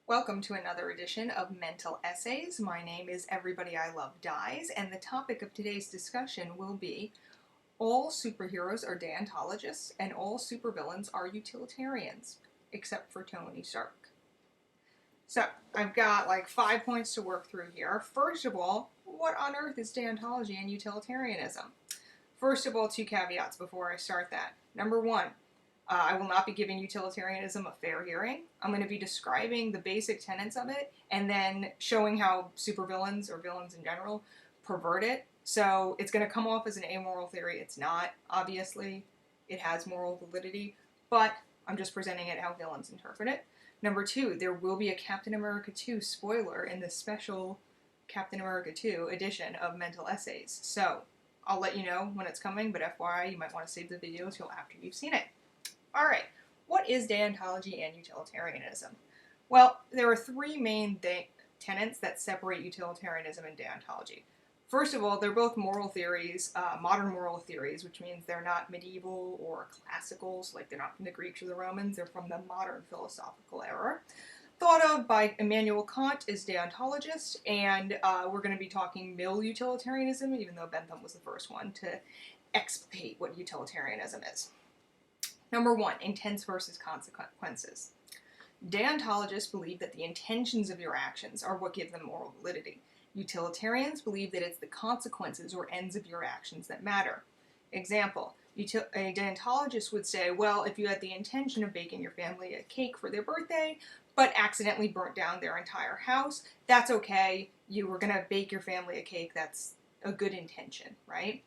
Welcome to another edition of Mental Essays. My name is Everybody I Love Dies, and the topic of today's discussion will be all superheroes are deontologists and all supervillains are utilitarians, except for Tony Stark. So, I've got like 5 points to work through here. First of all, what on earth is deontology and utilitarianism? First of all, 2 caveats before I start that. Number 1, I will not be giving utilitarianism a fair hearing. I'm going to be describing the basic tenets of it and then showing how supervillains, or villains in general, pervert it. So it's going to come off as an amoral theory. It's not, obviously. It has moral validity, but I'm just presenting it how villains interpret it. Number 2, there will be a Captain America 2 spoiler in the special Captain America 2 edition of Mental Essays. So I'll let you know when it's coming, but FYI, you might want to save the video until after you've seen it. Alright, what is deontology and utilitarianism? Well, there are 3 main tenets that separate utilitarianism and deontology. First of all, they're both moral theories, modern moral theories, which means they're not medieval or classical, so like they're not from the Greeks or the Romans, they're from the modern philosophical era. Thought of by Immanuel Kant as deontologist, and we're going to be talking middle utilitarianism, even though Bentham was the first one to explicate what utilitarianism is. Number 1, intents versus consequences. Deontologists believe that the intentions of your actions are what give them moral validity. Utilitarians believe that it's the consequences or ends of your actions that matter. Example, a deontologist would say, well, if you had the intention of baking your family a cake for their birthday, but accidentally burnt down their entire house, that's okay. You were going to bake your family a cake. That's a good intention, right?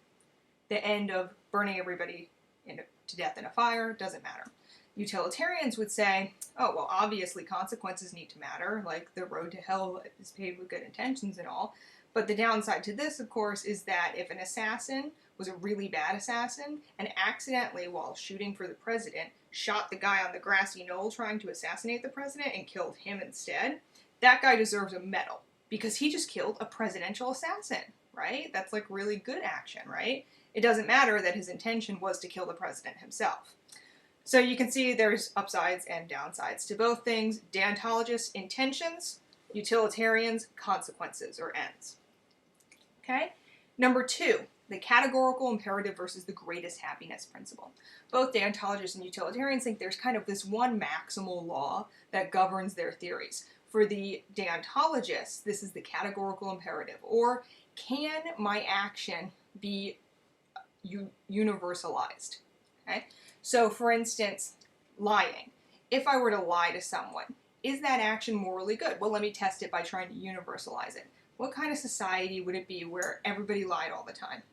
The end of burning everybody to death in a fire doesn't matter. Utilitarians would say, oh, well, obviously consequences need to matter, like the road to hell is paved with good intentions and all. But the downside to this, of course, is that if an assassin was a really bad assassin and accidentally, while shooting for the president, shot the guy on the grassy knoll trying to assassinate the president and killed him instead, that guy deserves a medal because he just killed a presidential assassin, right? That's like really good action, right? It doesn't matter that his intention was to kill the president himself. So you can see there's upsides and downsides to both things. Deontologists, intentions; utilitarians, consequences or ends. Okay? Number 2, the categorical imperative versus the greatest happiness principle. Both deontologists and utilitarians think there's kind of this one maximal law that governs their theories. For the deontologists, this is the categorical imperative, or can my action be universalized? Okay? So, for instance, lying. If I were to lie to someone, is that action morally good? Well, let me test it by trying to universalize it. What kind of society would it be where everybody lied all the time?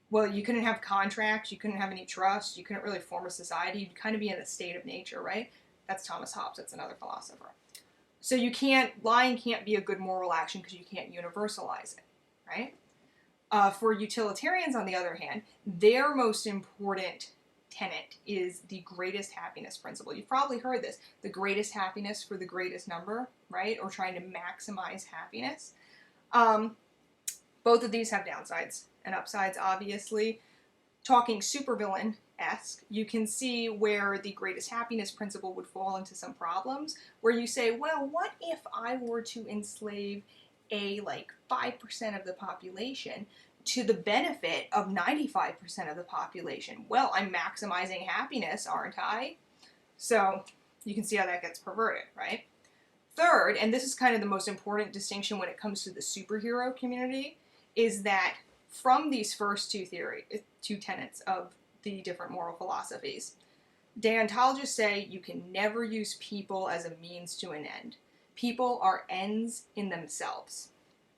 Well, you couldn't have contracts, you couldn't have any trust, you couldn't really form a society, you'd kind of be in the state of nature, right? That's Thomas Hobbes, that's another philosopher. So lying can't be a good moral action because you can't universalize it, right? For utilitarians, on the other hand, their most important tenet is the greatest happiness principle. You've probably heard this, the greatest happiness for the greatest number, right? Or trying to maximize happiness. Both of these have downsides and upsides, obviously. Talking supervillain-esque, you can see where the greatest happiness principle would fall into some problems, where you say, well, what if I were to enslave like 5% of the population to the benefit of 95% of the population? Well, I'm maximizing happiness, aren't I? So you can see how that gets perverted, right? Third, and this is kind of the most important distinction when it comes to the superhero community, is that from these first two tenets of the different moral philosophies, deontologists say you can never use people as a means to an end. People are ends in themselves.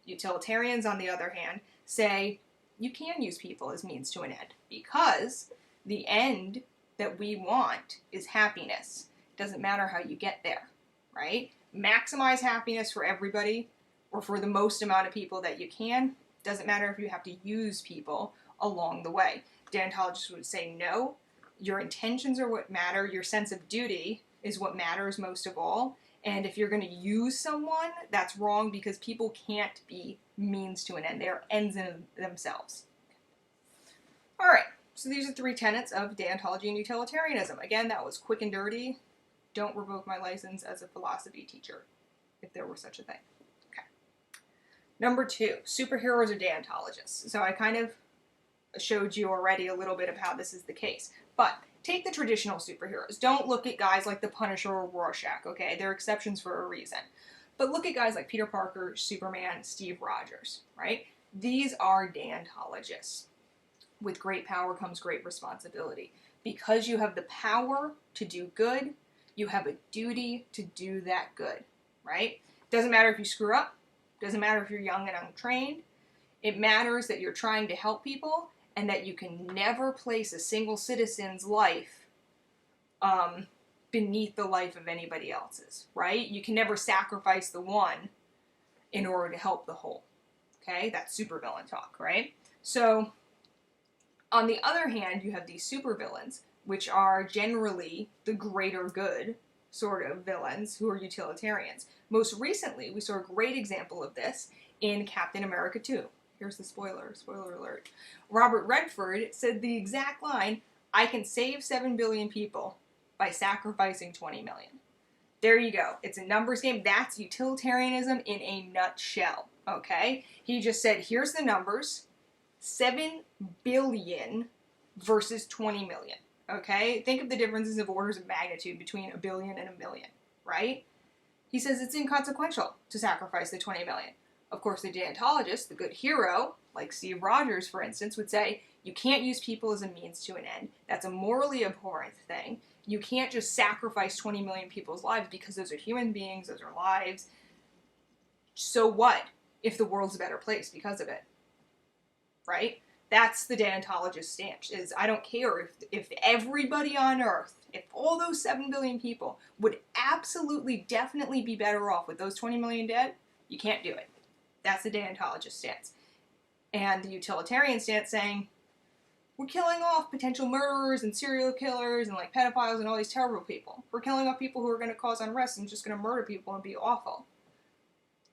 Utilitarians, on the other hand, say you can use people as means to an end because the end that we want is happiness. It doesn't matter how you get there, right? Maximize happiness for everybody or for the most amount of people that you can. Doesn't matter if you have to use people along the way. Deontologists would say no. Your intentions are what matter. Your sense of duty is what matters most of all. And if you're going to use someone, that's wrong because people can't be means to an end. They are ends in themselves. All right, so these are 3 tenets of deontology and utilitarianism. Again, that was quick and dirty. Don't revoke my license as a philosophy teacher. if there were such a thing. Okay. Number 2, superheroes are deontologists. So I kind of showed you already a little bit of how this is the case. But take the traditional superheroes. Don't look at guys like the Punisher or Rorschach, okay? They're exceptions for a reason. But look at guys like Peter Parker, Superman, Steve Rogers, right? These are deontologists. With great power comes great responsibility. Because you have the power to do good, you have a duty to do that good, right? Doesn't matter if you screw up. Doesn't matter if you're young and untrained. It matters that you're trying to help people and that you can never place a single citizen's life beneath the life of anybody else's, right? You can never sacrifice the one in order to help the whole, okay? That's supervillain talk, right? So, on the other hand, you have these supervillains, which are generally the greater good sort of villains who are utilitarians. Most recently, we saw a great example of this in Captain America 2. Here's the spoiler alert. Robert Redford said the exact line, "I can save 7 billion people by sacrificing 20 million. There you go. It's a numbers game. That's utilitarianism in a nutshell, okay? He just said, here's the numbers, 7 billion versus 20 million, okay? Think of the differences of orders of magnitude between a billion and a million, right? He says it's inconsequential to sacrifice the 20 million. Of course, the deontologist, the good hero, like Steve Rogers, for instance, would say, you can't use people as a means to an end. That's a morally abhorrent thing. You can't just sacrifice 20 million people's lives because those are human beings, those are lives. So what if the world's a better place because of it? Right? That's the deontologist stance, is I don't care if everybody on Earth, if all those 7 billion people would absolutely, definitely be better off with those 20 million dead, you can't do it. That's the deontologist stance. And the utilitarian stance saying, we're killing off potential murderers and serial killers and like pedophiles and all these terrible people. We're killing off people who are going to cause unrest and just going to murder people and be awful.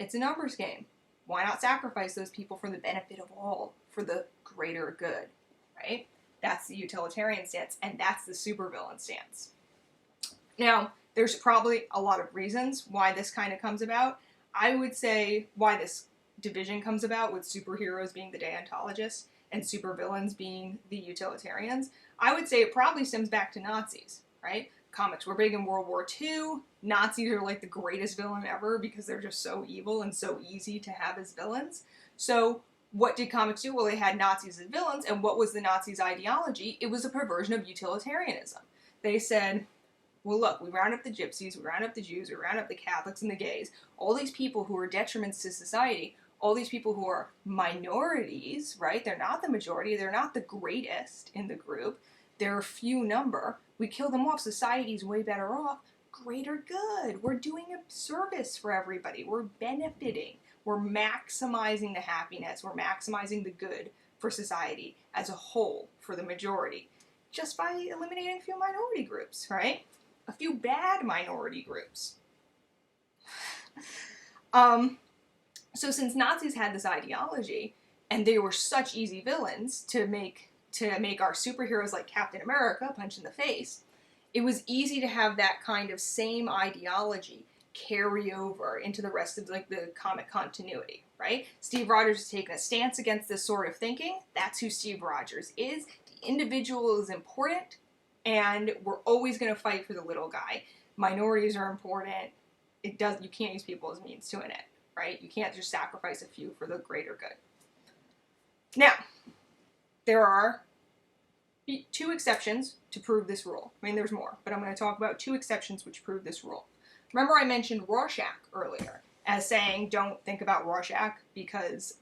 It's a numbers game. Why not sacrifice those people for the benefit of all, for the greater good, right? That's the utilitarian stance, and that's the supervillain stance. Now, there's probably a lot of reasons why this kind of comes about. I would say why this division comes about, with superheroes being the deontologists and supervillains being the utilitarians. I would say it probably stems back to Nazis, right? Comics were big in World War II. Nazis are like the greatest villain ever because they're just so evil and so easy to have as villains. So what did comics do? Well, they had Nazis as villains, and what was the Nazis' ideology? It was a perversion of utilitarianism. They said, well, look, we round up the gypsies, we round up the Jews, we round up the Catholics and the gays, all these people who are detriments to society, all these people who are minorities, right? They're not the majority, they're not the greatest in the group, they're a few number. We kill them off, society's way better off. Greater good. We're doing a service for everybody. We're benefiting. We're maximizing the happiness. We're maximizing the good for society as a whole, for the majority, just by eliminating a few minority groups, right? A few bad minority groups. So since Nazis had this ideology, and they were such easy villains to make our superheroes like Captain America punch in the face, it was easy to have that kind of same ideology carry over into the rest of like the comic continuity, right? Steve Rogers has taken a stance against this sort of thinking. That's who Steve Rogers is. The individual is important, and we're always going to fight for the little guy. Minorities are important. You can't use people as means to an end, right? You can't just sacrifice a few for the greater good. Now, there are 2 exceptions to prove this rule. I mean, there's more, but I'm going to talk about 2 exceptions which prove this rule. Remember I mentioned Rorschach earlier as saying don't think about Rorschach because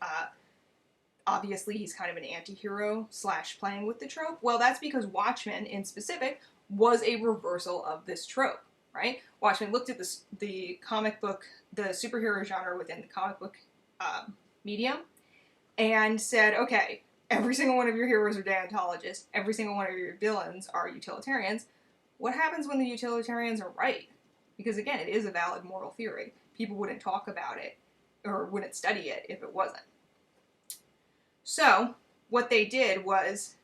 obviously he's kind of an anti-hero / playing with the trope. Well, that's because Watchmen in specific was a reversal of this trope, right? Watchmen looked at the comic book, the superhero genre within the comic book medium, and said, okay, every single one of your heroes are deontologists, every single one of your villains are utilitarians. What happens when the utilitarians are right? Because again, it is a valid moral theory. People wouldn't talk about it or wouldn't study it if it wasn't. So what they did was,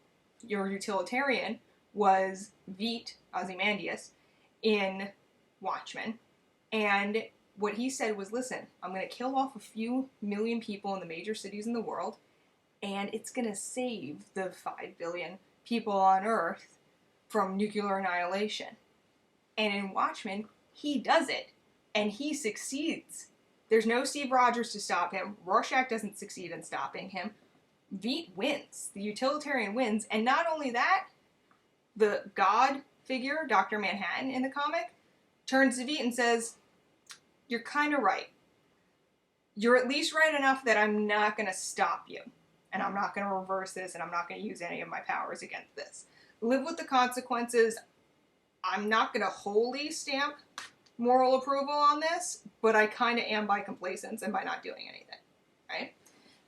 your utilitarian was Veidt, Ozymandias, in Watchmen, and what he said was, listen, I'm going to kill off a few million people in the major cities in the world, and it's going to save the 5 billion people on Earth from nuclear annihilation. And in Watchmen, he does it, and he succeeds. There's no Steve Rogers to stop him. Rorschach doesn't succeed in stopping him. Veidt wins. The Utilitarian wins. And not only that, the God figure, Dr. Manhattan in the comic, turns to Veidt and says, you're kind of right. You're at least right enough that I'm not going to stop you. And I'm not going to reverse this, and I'm not going to use any of my powers against this. Live with the consequences. I'm not going to wholly stamp moral approval on this, but I kind of am by complacence and by not doing anything, right?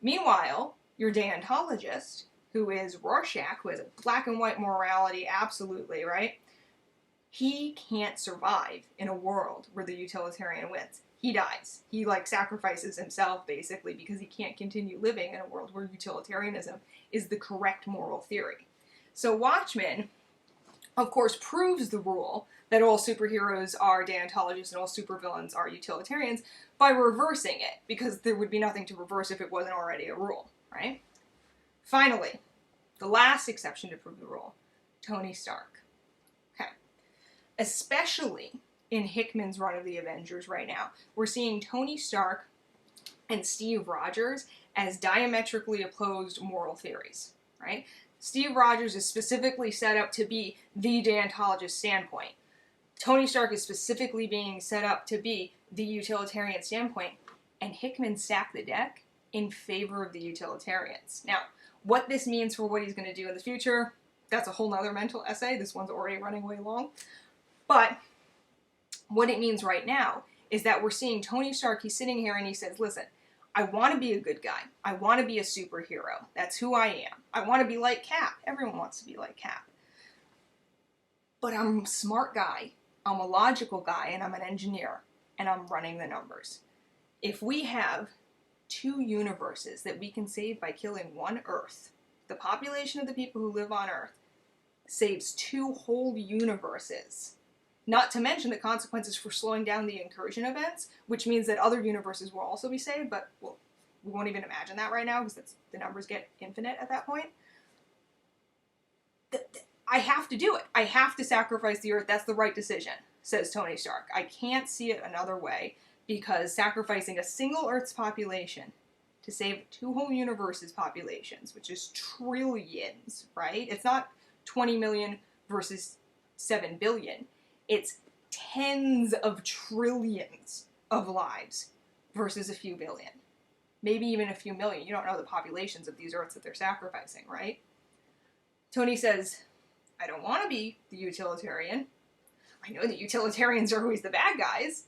Meanwhile, your deontologist, who is Rorschach, who has a black and white morality, absolutely, right? He can't survive in a world where the utilitarian wins. He dies. He, sacrifices himself, basically, because he can't continue living in a world where utilitarianism is the correct moral theory. So Watchmen, of course, proves the rule that all superheroes are deontologists and all supervillains are utilitarians by reversing it, because there would be nothing to reverse if it wasn't already a rule, right? Finally, the last exception to prove the rule, Tony Stark. Okay. Especially in Hickman's run of the Avengers right now, we're seeing Tony Stark and Steve Rogers as diametrically opposed moral theories, right? Steve Rogers is specifically set up to be the deontologist standpoint. Tony Stark is specifically being set up to be the utilitarian standpoint, and Hickman stacked the deck in favor of the utilitarians. Now, what this means for what he's going to do in the future, that's a whole nother mental essay. This one's already running way long. But what it means right now is that we're seeing Tony Stark, he's sitting here and he says, listen, I want to be a good guy. I want to be a superhero. That's who I am. I want to be like Cap. Everyone wants to be like Cap. But I'm a smart guy. I'm a logical guy, and I'm an engineer, and I'm running the numbers. If we have 2 universes that we can save by killing 1 Earth, the population of the people who live on Earth saves 2 whole universes. Not to mention the consequences for slowing down the incursion events, which means that other universes will also be saved, but we won't even imagine that right now because the numbers get infinite at that point. I have to do it. I have to sacrifice the Earth. That's the right decision, says Tony Stark. I can't see it another way, because sacrificing a single Earth's population to save 2 whole universes' populations, which is trillions, right? It's not 20 million versus 7 billion. It's tens of trillions of lives versus a few billion. Maybe even a few million. You don't know the populations of these Earths that they're sacrificing, right? Tony says, I don't want to be the utilitarian. I know the utilitarians are always the bad guys,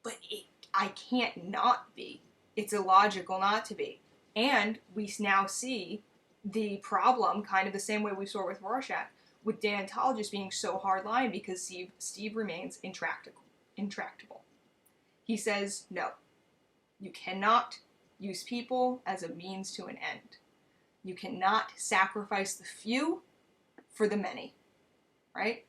but I can't not be. It's illogical not to be. And we now see the problem kind of the same way we saw with Rorschach, with deontologists being so hard-line because Steve remains intractable. He says, no, you cannot use people as a means to an end. You cannot sacrifice the few for the many, right?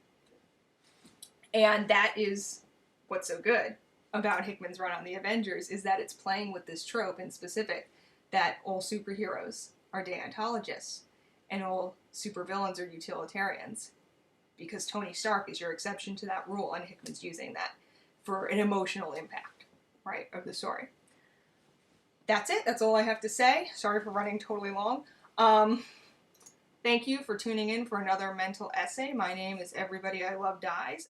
And that is what's so good about Hickman's run on the Avengers, is that it's playing with this trope in specific that all superheroes are deontologists and all supervillains are utilitarians, because Tony Stark is your exception to that rule, and Hickman's using that for an emotional impact, right, of the story. That's it. That's all I have to say. Sorry for running totally long. Thank you for tuning in for another mental essay. My name is Everybody I Love Dies.